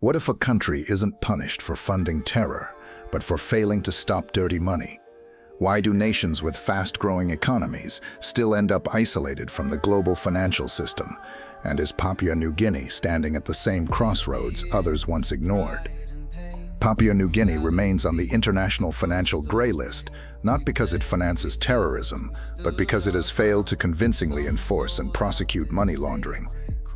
What if a country isn't punished for funding terror, but for failing to stop dirty money? Why do nations with fast-growing economies still end up isolated from the global financial system? And is Papua New Guinea standing at the same crossroads others once ignored? Papua New Guinea remains on the international financial gray list, not because it finances terrorism, but because it has failed to convincingly enforce and prosecute money laundering.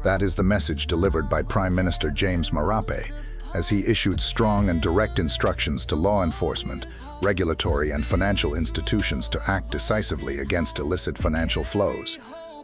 That is the message delivered by Prime Minister James Marape, as he issued strong and direct instructions to law enforcement, regulatory and financial institutions to act decisively against illicit financial flows.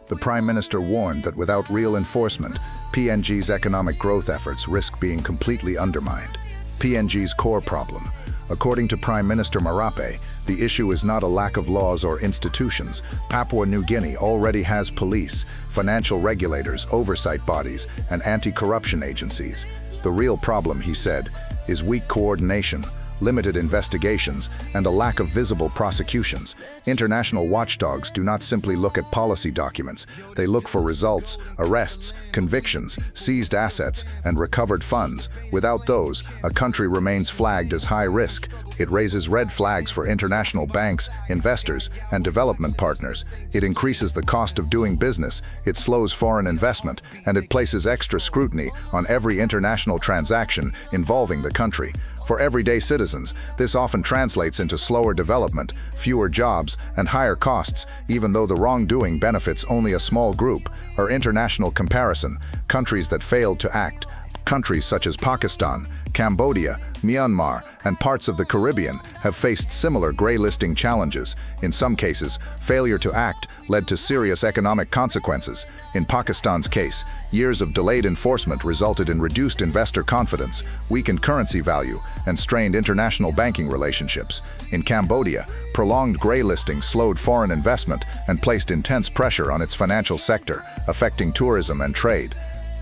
The Prime Minister warned that without real enforcement, PNG's economic growth efforts risk being completely undermined. PNG's core problem. According to Prime Minister Marape, the issue is not a lack of laws or institutions. Papua New Guinea already has police, financial regulators, oversight bodies, and anti-corruption agencies. The real problem, he said, is weak coordination, limited investigations, and a lack of visible prosecutions. International watchdogs do not simply look at policy documents. They look for results, arrests, convictions, seized assets, and recovered funds. Without those, a country remains flagged as high risk. It raises red flags for international banks, investors, and development partners. It increases the cost of doing business, it slows foreign investment, and it places extra scrutiny on every international transaction involving the country. For everyday citizens, this often translates into slower development, fewer jobs, and higher costs, even though the wrongdoing benefits only a small group. Or international comparison, countries that failed to act, countries such as Pakistan, Cambodia, Myanmar, and parts of the Caribbean have faced similar gray-listing challenges. In some cases, failure to act led to serious economic consequences. In Pakistan's case, years of delayed enforcement resulted in reduced investor confidence, weakened currency value, and strained international banking relationships. In Cambodia, prolonged gray-listing slowed foreign investment and placed intense pressure on its financial sector, affecting tourism and trade.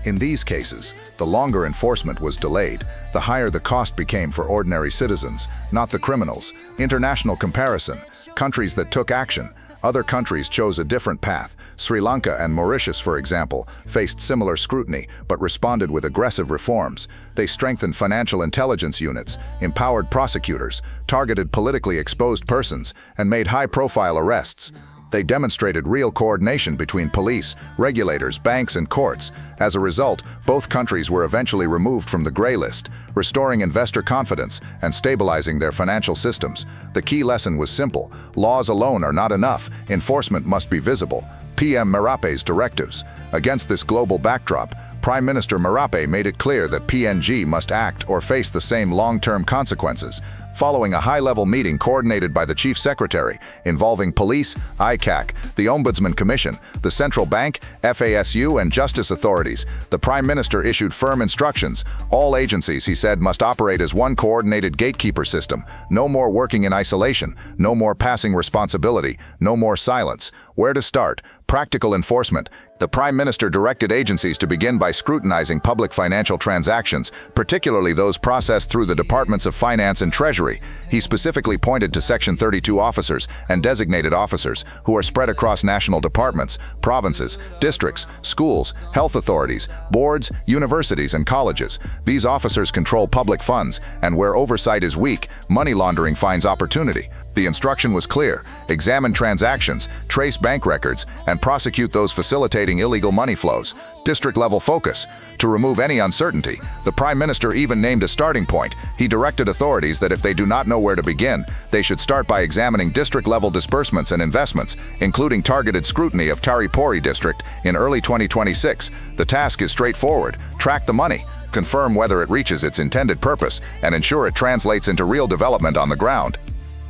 In these cases, the longer enforcement was delayed, the higher the cost became for ordinary citizens, not the criminals. International comparison, countries that took action. Other countries chose a different path. Sri Lanka and Mauritius, for example, faced similar scrutiny but responded with aggressive reforms. They strengthened financial intelligence units, empowered prosecutors, targeted politically exposed persons, and made high-profile arrests. They demonstrated real coordination between police, regulators, banks, and courts. As a result, both countries were eventually removed from the gray list, restoring investor confidence and stabilizing their financial systems. The key lesson was simple: laws alone are not enough, enforcement must be visible. PM Marape's directives. Against this global backdrop, Prime Minister Marape made it clear that PNG must act or face the same long-term consequences. Following a high-level meeting coordinated by the Chief Secretary, involving police, ICAC, the Ombudsman Commission, the Central Bank, FASU, and justice authorities, the Prime Minister issued firm instructions. All agencies, he said, must operate as one coordinated gatekeeper system. No more working in isolation, no more passing responsibility, no more silence. Where to start? Practical enforcement. The Prime Minister directed agencies to begin by scrutinizing public financial transactions, particularly those processed through the Departments of Finance and Treasury. He specifically pointed to Section 32 officers and designated officers who are spread across national departments, provinces, districts, schools, health authorities, boards, universities, and colleges. These officers control public funds, and where oversight is weak, money laundering finds opportunity. The instruction was clear: examine transactions, trace bank records, and prosecute those facilitating illegal money flows. District-level focus. To remove any uncertainty, the Prime Minister even named a starting point. He directed authorities that if they do not know where to begin, they should start by examining district-level disbursements and investments, including targeted scrutiny of Taripori District in early 2026. The task is straightforward: track the money, confirm whether it reaches its intended purpose, and ensure it translates into real development on the ground.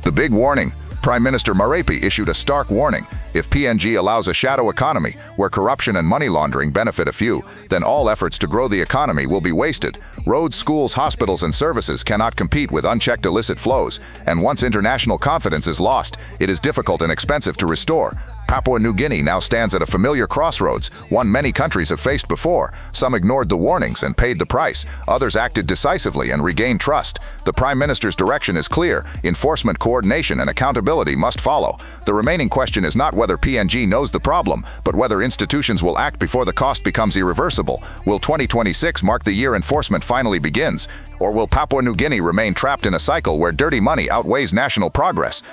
The big warning. Prime Minister Marape issued a stark warning: if PNG allows a shadow economy where corruption and money laundering benefit a few, then all efforts to grow the economy will be wasted. Roads, schools, hospitals, and services cannot compete with unchecked illicit flows, and once international confidence is lost, it is difficult and expensive to restore. Papua New Guinea now stands at a familiar crossroads, one many countries have faced before. Some ignored the warnings and paid the price. Others acted decisively and regained trust. The Prime Minister's direction is clear. Enforcement, coordination, and accountability must follow. The remaining question is not whether PNG knows the problem, but whether institutions will act before the cost becomes irreversible. Will 2026 mark the year enforcement finally begins? Or will Papua New Guinea remain trapped in a cycle where dirty money outweighs national progress?